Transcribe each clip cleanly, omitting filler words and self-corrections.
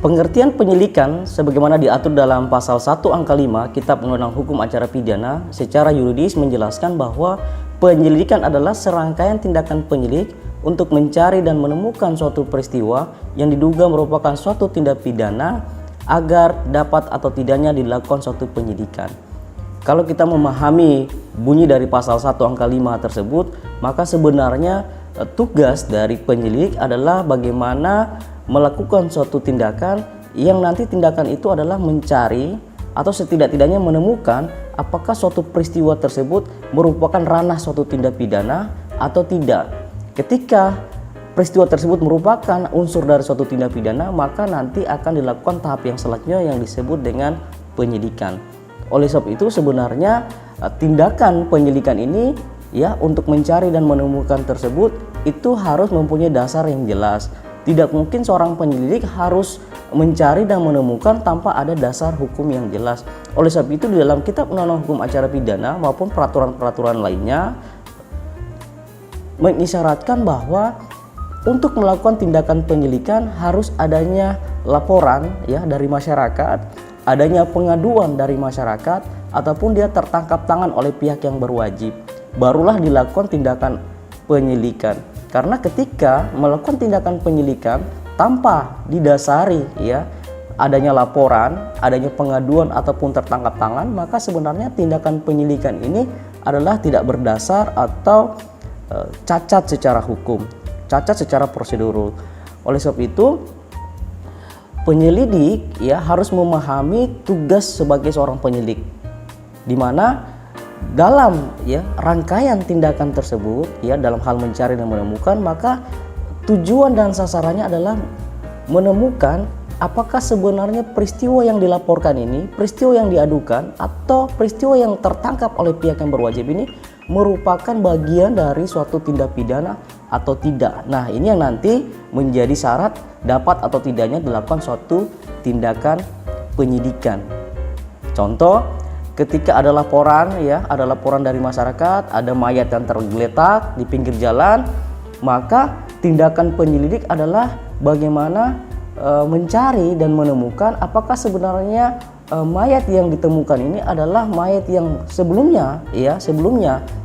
Pengertian penyelidikan sebagaimana diatur dalam pasal 1 angka 5 Kitab Undang-Undang Hukum Acara Pidana secara yuridis menjelaskan bahwa penyelidikan adalah serangkaian tindakan penyelidik untuk mencari dan menemukan suatu peristiwa yang diduga merupakan suatu tindak pidana agar dapat atau tidaknya dilakukan suatu penyidikan. Kalau kita memahami bunyi dari pasal 1 angka 5 tersebut, maka sebenarnya tugas dari penyelidik adalah bagaimana melakukan suatu tindakan yang nanti tindakan itu adalah mencari atau setidak-tidaknya menemukan apakah suatu peristiwa tersebut merupakan ranah suatu tindak pidana atau tidak. Ketika peristiwa tersebut merupakan unsur dari suatu tindak pidana, maka nanti akan dilakukan tahap yang selanjutnya yang disebut dengan penyidikan. Oleh sebab itu sebenarnya tindakan penyelidikan ini ya untuk mencari dan menemukan tersebut itu harus mempunyai dasar yang jelas. Tidak mungkin seorang penyelidik harus mencari dan menemukan tanpa ada dasar hukum yang jelas. Oleh sebab itu di dalam Kitab Undang-Undang Hukum Acara Pidana maupun peraturan-peraturan lainnya mengisyaratkan bahwa untuk melakukan tindakan penyelidikan harus adanya laporan ya dari masyarakat, adanya pengaduan dari masyarakat ataupun dia tertangkap tangan oleh pihak yang berwajib. Barulah dilakukan tindakan penyelidikan. Karena ketika melakukan tindakan penyelidikan tanpa didasari ya adanya laporan, adanya pengaduan ataupun tertangkap tangan, maka sebenarnya tindakan penyelidikan ini adalah tidak berdasar atau cacat secara hukum, cacat secara prosedural. Oleh sebab itu penyelidik ya harus memahami tugas sebagai seorang penyelidik, di mana dalam ya rangkaian tindakan tersebut ya dalam hal mencari dan menemukan, maka tujuan dan sasarannya adalah menemukan apakah sebenarnya peristiwa yang dilaporkan ini, peristiwa yang diadukan atau peristiwa yang tertangkap oleh pihak yang berwajib ini merupakan bagian dari suatu tindak pidana atau tidak. Nah, ini yang nanti menjadi syarat dapat atau tidaknya dilakukan suatu tindakan penyidikan. Contoh, ketika ada laporan ya, ada laporan dari masyarakat, ada mayat yang tergeletak di pinggir jalan, maka tindakan penyelidik adalah bagaimana mencari dan menemukan apakah sebenarnya mayat yang ditemukan ini adalah mayat yang sebelumnya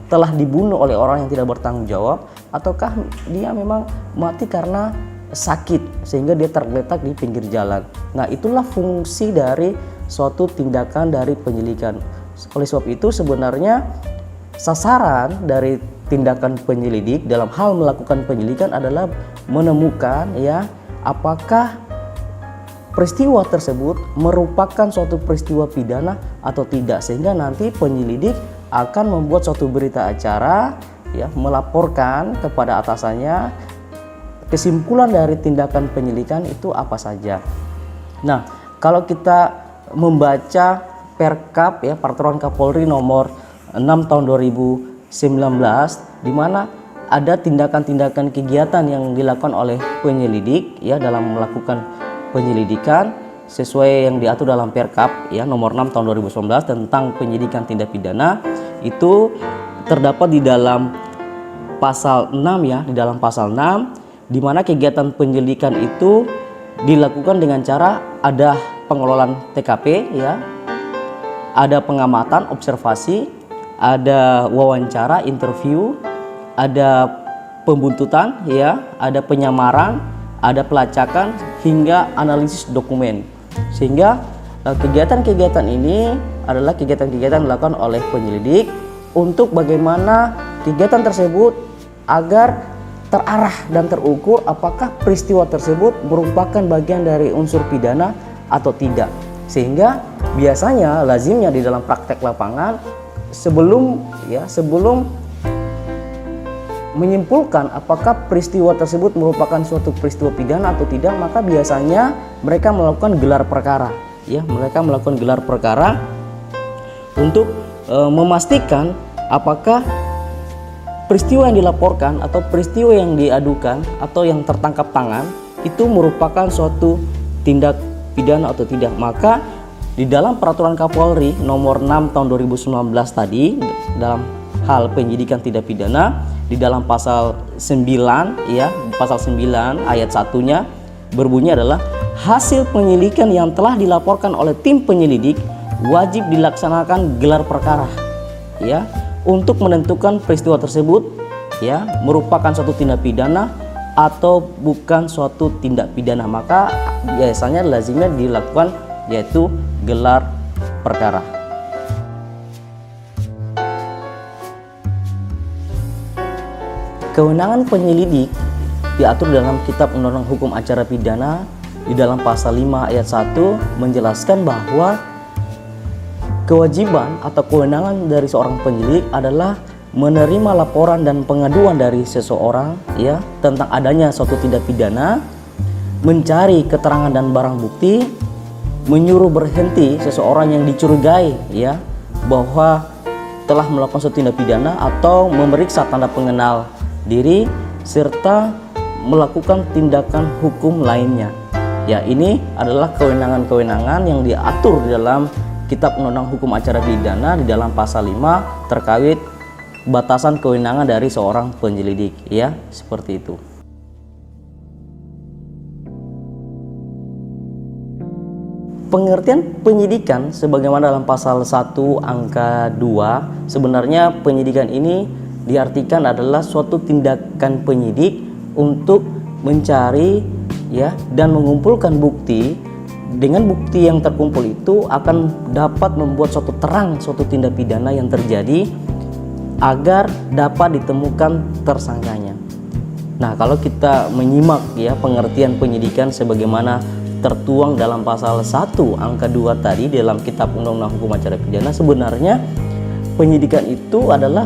telah dibunuh oleh orang yang tidak bertanggung jawab, ataukah dia memang mati karena sakit sehingga dia tergeletak di pinggir jalan. Nah, itulah fungsi dari suatu tindakan dari penyelidikan. Oleh sebab itu sebenarnya sasaran dari tindakan penyelidik dalam hal melakukan penyelidikan adalah menemukan ya apakah peristiwa tersebut merupakan suatu peristiwa pidana atau tidak, sehingga nanti penyelidik akan membuat suatu berita acara ya melaporkan kepada atasannya kesimpulan dari tindakan penyelidikan itu apa saja. Nah, kalau kita membaca Perkap ya Peraturan Kapolri nomor 6 tahun 2019 di mana ada tindakan-tindakan kegiatan yang dilakukan oleh penyelidik ya dalam melakukan penyelidikan sesuai yang diatur dalam Perkap ya nomor 6 tahun 2019 tentang penyidikan tindak pidana. Itu terdapat di dalam pasal 6 ya, di dalam pasal 6 di mana kegiatan penyelidikan itu dilakukan dengan cara ada pengelolaan TKP ya, ada pengamatan observasi, ada wawancara interview, ada pembuntutan ya, ada penyamaran, ada pelacakan hingga analisis dokumen. Sehingga kegiatan-kegiatan ini adalah kegiatan-kegiatan dilakukan oleh penyelidik untuk bagaimana kegiatan tersebut agar terarah dan terukur apakah peristiwa tersebut merupakan bagian dari unsur pidana atau tidak. Sehingga biasanya lazimnya di dalam praktek lapangan sebelum menyimpulkan apakah peristiwa tersebut merupakan suatu peristiwa pidana atau tidak, maka biasanya mereka melakukan gelar perkara ya, mereka melakukan gelar perkara untuk memastikan apakah peristiwa yang dilaporkan atau peristiwa yang diadukan atau yang tertangkap tangan itu merupakan suatu tindak pidana atau tidak. Maka di dalam Peraturan Kapolri nomor 6 tahun 2019 tadi dalam hal penyidikan tindak pidana di dalam pasal 9 ya, pasal 9 ayat 1-nya berbunyi adalah hasil penyelidikan yang telah dilaporkan oleh tim penyelidik wajib dilaksanakan gelar perkara ya untuk menentukan peristiwa tersebut ya merupakan suatu tindak pidana atau bukan suatu tindak pidana, maka biasanya lazimnya dilakukan yaitu gelar perkara. Kewenangan penyelidik diatur dalam Kitab Undang-Undang Hukum Acara Pidana di dalam pasal 5 ayat 1 menjelaskan bahwa kewajiban atau kewenangan dari seorang penyelidik adalah menerima laporan dan pengaduan dari seseorang ya tentang adanya suatu tindak pidana, mencari keterangan dan barang bukti, menyuruh berhenti seseorang yang dicurigai ya bahwa telah melakukan suatu tindak pidana atau memeriksa tanda pengenal diri serta melakukan tindakan hukum lainnya. Ya, ini adalah kewenangan-kewenangan yang diatur di dalam Kitab Undang-Undang Hukum Acara Pidana di dalam pasal 5 terkait batasan kewenangan dari seorang penyelidik ya, seperti itu. Pengertian penyidikan sebagaimana dalam pasal 1 angka 2, sebenarnya penyidikan ini diartikan adalah suatu tindakan penyidik untuk mencari ya dan mengumpulkan bukti. Dengan bukti yang terkumpul itu akan dapat membuat suatu terang suatu tindak pidana yang terjadi agar dapat ditemukan tersangkanya. Nah, kalau kita menyimak ya pengertian penyidikan sebagaimana tertuang dalam pasal 1 angka 2 tadi dalam Kitab Undang-Undang Hukum Acara Pidana, sebenarnya penyidikan itu adalah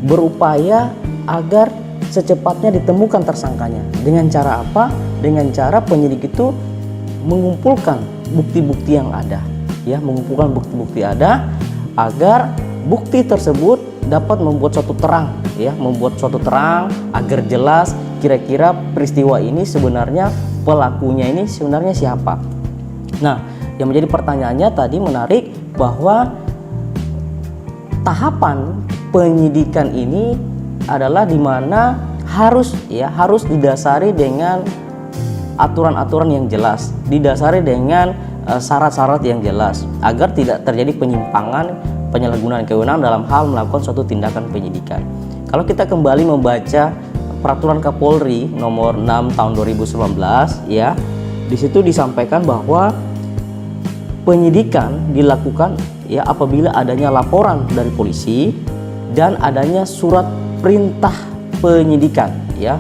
berupaya agar secepatnya ditemukan tersangkanya. Dengan cara apa? Dengan cara penyidik itu mengumpulkan bukti-bukti yang ada ya, mengumpulkan bukti-bukti ada agar bukti tersebut dapat membuat suatu terang ya, membuat suatu terang agar jelas kira-kira peristiwa ini sebenarnya pelakunya ini sebenarnya siapa. Nah, yang menjadi pertanyaannya tadi menarik bahwa tahapan penyidikan ini adalah di mana harus didasari dengan aturan-aturan yang jelas, didasari dengan syarat-syarat yang jelas agar tidak terjadi penyimpangan, penyalahgunaan kewenangan dalam hal melakukan suatu tindakan penyidikan. Kalau kita kembali membaca Peraturan Kapolri nomor 6 tahun 2019 ya, di situ disampaikan bahwa penyidikan dilakukan ya apabila adanya laporan dari polisi dan adanya surat perintah penyidikan ya.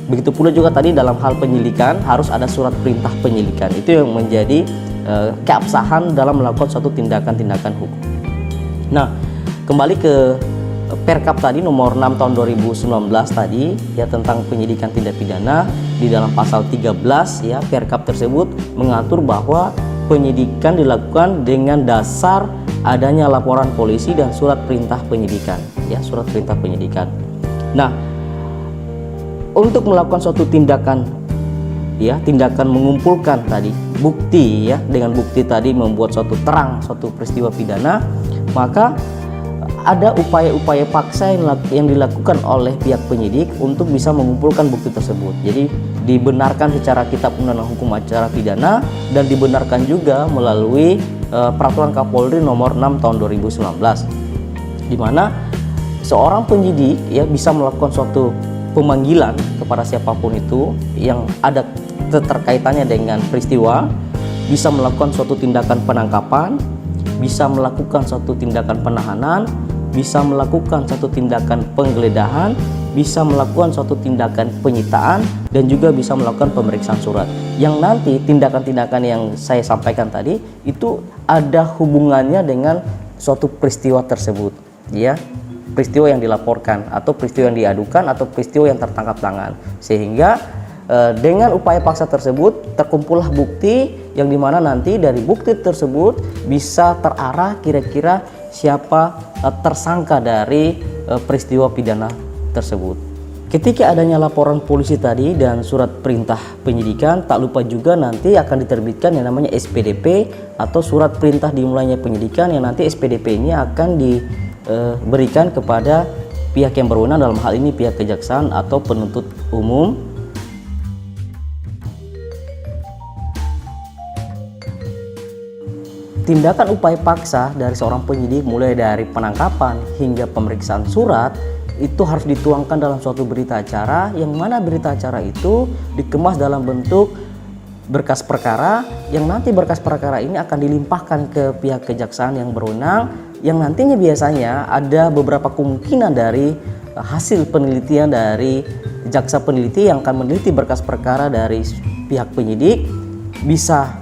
Begitu pula juga tadi dalam hal penyelidikan harus ada surat perintah penyelidikan. Itu yang menjadi keabsahan dalam melakukan suatu tindakan-tindakan hukum. Nah, kembali ke Perkap tadi nomor 6 tahun 2019 tadi ya tentang penyidikan tindak pidana, di dalam pasal 13 ya Perkap tersebut mengatur bahwa penyidikan dilakukan dengan dasar adanya laporan polisi dan surat perintah penyidikan ya, surat perintah penyidikan. Nah, untuk melakukan suatu tindakan ya, tindakan mengumpulkan tadi bukti ya, dengan bukti tadi membuat suatu terang suatu peristiwa pidana, maka ada upaya-upaya paksa yang dilakukan oleh pihak penyidik untuk bisa mengumpulkan bukti tersebut. Jadi dibenarkan secara Kitab Undang-Undang Hukum Acara Pidana dan dibenarkan juga melalui Peraturan Kapolri nomor 6 tahun 2019, di mana seorang penyidik ya bisa melakukan suatu pemanggilan kepada siapapun itu yang ada keterkaitannya dengan peristiwa, bisa melakukan suatu tindakan penangkapan, bisa melakukan suatu tindakan penahanan, bisa melakukan suatu tindakan penggeledahan, bisa melakukan suatu tindakan penyitaan, dan juga bisa melakukan pemeriksaan surat. Yang nanti tindakan-tindakan yang saya sampaikan tadi itu ada hubungannya dengan suatu peristiwa tersebut ya, peristiwa yang dilaporkan atau peristiwa yang diadukan atau peristiwa yang tertangkap tangan, sehingga dengan upaya paksa tersebut terkumpullah bukti yang dimana nanti dari bukti tersebut bisa terarah kira-kira siapa tersangka dari peristiwa pidana tersebut. Ketika adanya laporan polisi tadi dan surat perintah penyidikan, tak lupa juga nanti akan diterbitkan yang namanya SPDP atau surat perintah dimulainya penyidikan, yang nanti SPDP ini akan diberikan kepada pihak yang berwenang, dalam hal ini pihak kejaksaan atau penuntut umum. tindakan upaya paksa dari seorang penyidik mulai dari penangkapan hingga pemeriksaan surat itu harus dituangkan dalam suatu berita acara, yang mana berita acara itu dikemas dalam bentuk berkas perkara, yang nanti berkas perkara ini akan dilimpahkan ke pihak kejaksaan yang berwenang, yang nantinya biasanya ada beberapa kemungkinan dari hasil penelitian dari jaksa peneliti yang akan meneliti berkas perkara dari pihak penyidik, bisa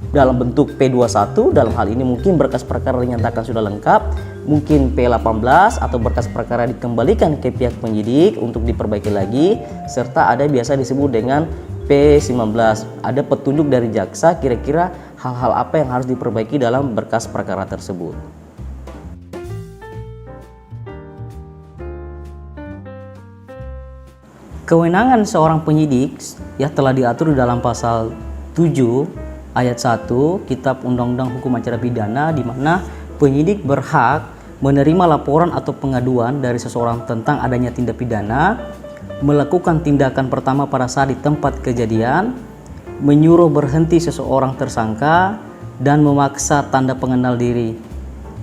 dalam bentuk P21, dalam hal ini mungkin berkas perkara dinyatakan sudah lengkap, mungkin P18 atau berkas perkara dikembalikan ke pihak penyidik untuk diperbaiki lagi, serta ada biasa disebut dengan P19. Ada petunjuk dari jaksa kira-kira hal-hal apa yang harus diperbaiki dalam berkas perkara tersebut. Kewenangan seorang penyidik ya telah diatur di dalam pasal 7 ayat 1 Kitab Undang-Undang Hukum Acara Pidana, di mana penyidik berhak menerima laporan atau pengaduan dari seseorang tentang adanya tindak pidana, melakukan tindakan pertama pada saat di tempat kejadian, menyuruh berhenti seseorang tersangka, dan memaksa tanda pengenal diri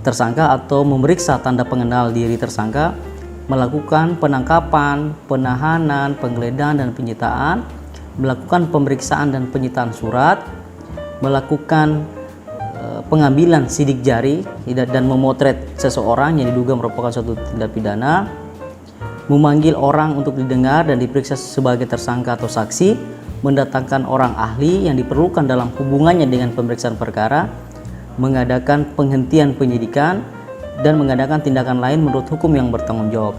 tersangka atau memeriksa tanda pengenal diri tersangka, melakukan penangkapan, penahanan, penggeledahan dan penyitaan, melakukan pemeriksaan dan penyitaan surat, melakukan pengambilan sidik jari dan memotret seseorang yang diduga merupakan suatu tindak pidana, memanggil orang untuk didengar dan diperiksa sebagai tersangka atau saksi, mendatangkan orang ahli yang diperlukan dalam hubungannya dengan pemeriksaan perkara, mengadakan penghentian penyidikan, dan mengadakan tindakan lain menurut hukum yang bertanggung jawab.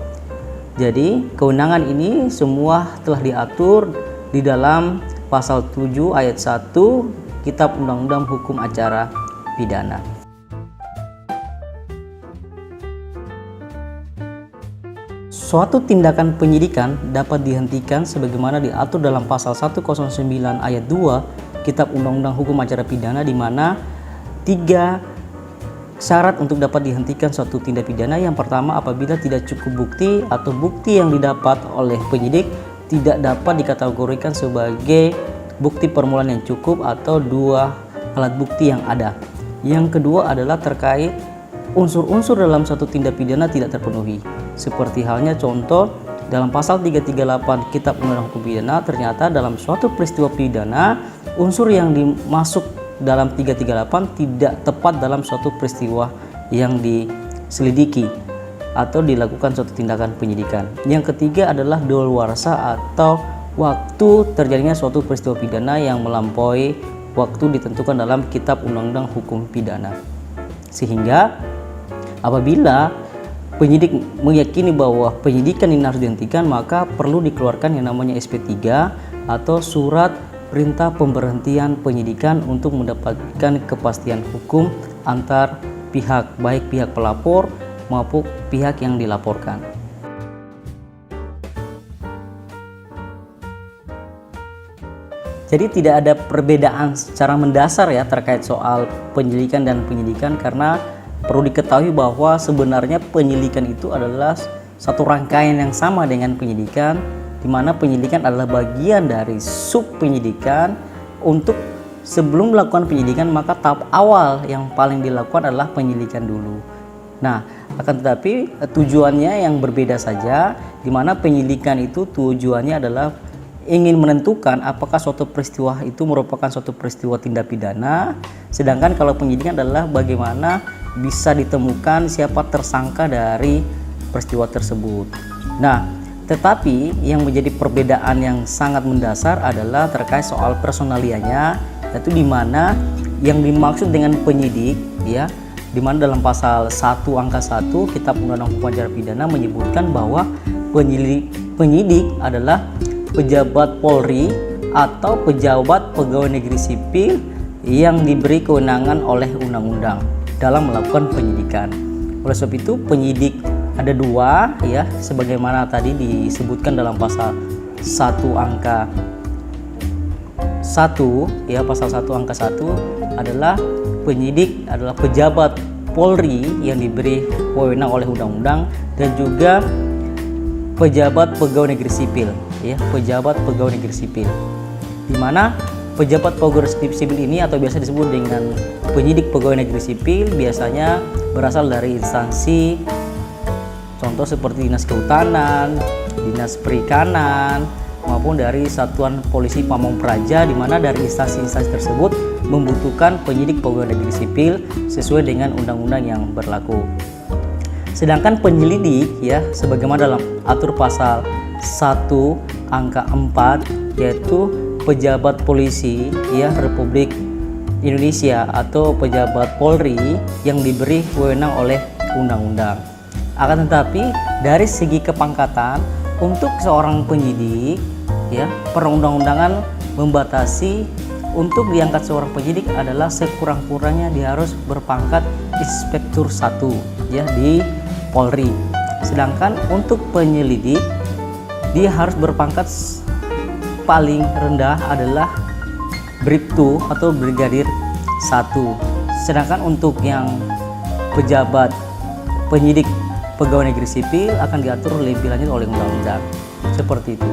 Jadi kewenangan ini semua telah diatur di dalam pasal 7 ayat 1 Kitab Undang-Undang Hukum Acara Pidana. Suatu tindakan penyidikan dapat dihentikan sebagaimana diatur dalam pasal 109 ayat 2 Kitab Undang-Undang Hukum Acara Pidana, di mana 3 syarat untuk dapat dihentikan suatu tindak pidana. Yang pertama, apabila tidak cukup bukti atau bukti yang didapat oleh penyidik tidak dapat dikategorikan sebagai bukti permulaan yang cukup atau 2 alat bukti yang ada. Yang kedua adalah terkait unsur-unsur dalam suatu tindak pidana tidak terpenuhi. Seperti halnya contoh dalam pasal 338 Kitab Undang-Undang Hukum Pidana, ternyata dalam suatu peristiwa pidana unsur yang dimasuk dalam 338 tidak tepat dalam suatu peristiwa yang diselidiki atau dilakukan suatu tindakan penyidikan. Yang ketiga adalah daluarsa atau waktu terjadinya suatu peristiwa pidana yang melampaui waktu ditentukan dalam Kitab Undang-Undang Hukum Pidana. Sehingga apabila penyidik meyakini bahwa penyidikan ini harus dihentikan, maka perlu dikeluarkan yang namanya SP3 atau surat perintah pemberhentian penyidikan untuk mendapatkan kepastian hukum antar pihak, baik pihak pelapor maupun pihak yang dilaporkan. Jadi tidak ada perbedaan secara mendasar ya terkait soal penyelidikan dan penyidikan, karena perlu diketahui bahwa sebenarnya penyelidikan itu adalah satu rangkaian yang sama dengan penyidikan, di mana penyidikan adalah bagian dari sub penyidikan. Untuk sebelum melakukan penyidikan, maka tahap awal yang paling dilakukan adalah penyelidikan dulu. Nah, akan tetapi tujuannya yang berbeda saja, di mana penyelidikan itu tujuannya adalah ingin menentukan apakah suatu peristiwa itu merupakan suatu peristiwa tindak pidana, sedangkan kalau penyidikan adalah bagaimana bisa ditemukan siapa tersangka dari peristiwa tersebut. Nah, tetapi yang menjadi perbedaan yang sangat mendasar adalah terkait soal personalianya, yaitu di mana yang dimaksud dengan penyidik ya, di mana dalam pasal 1 angka 1 Kitab Undang-Undang Hukum Acara Pidana menyebutkan bahwa penyidik adalah pejabat Polri atau pejabat pegawai negeri sipil yang diberi kewenangan oleh undang-undang dalam melakukan penyidikan. Oleh sebab itu penyidik ada 2 ya, sebagaimana tadi disebutkan dalam pasal 1 angka 1 ya, pasal 1 angka 1 adalah penyidik adalah pejabat Polri yang diberi wewenang oleh undang-undang, dan juga pejabat pegawai negeri sipil ya, pejabat pegawai negeri sipil, di mana Pejabat pegawai sipil ini atau biasa disebut dengan penyidik pegawai negeri sipil biasanya berasal dari instansi contoh seperti Dinas Kehutanan, Dinas Perikanan, maupun dari Satuan Polisi Pamong Praja, di mana dari instansi-instansi tersebut membutuhkan penyidik pegawai negeri sipil sesuai dengan undang-undang yang berlaku. Sedangkan penyelidik ya sebagaimana dalam atur pasal 1 angka 4 yaitu pejabat polisi ya Republik Indonesia atau pejabat Polri yang diberi wewenang oleh undang-undang. Akan tetapi dari segi kepangkatan untuk seorang penyidik ya perundang-undangan membatasi untuk diangkat seorang penyidik adalah sekurang-kurangnya dia harus berpangkat inspektur 1 ya di Polri. Sedangkan untuk penyelidik dia harus berpangkat paling rendah adalah Bribtu atau Brigadir 1. Sedangkan untuk yang pejabat penyidik pegawai negeri sipil akan diatur lebih lanjut oleh undang-undang. Seperti itu.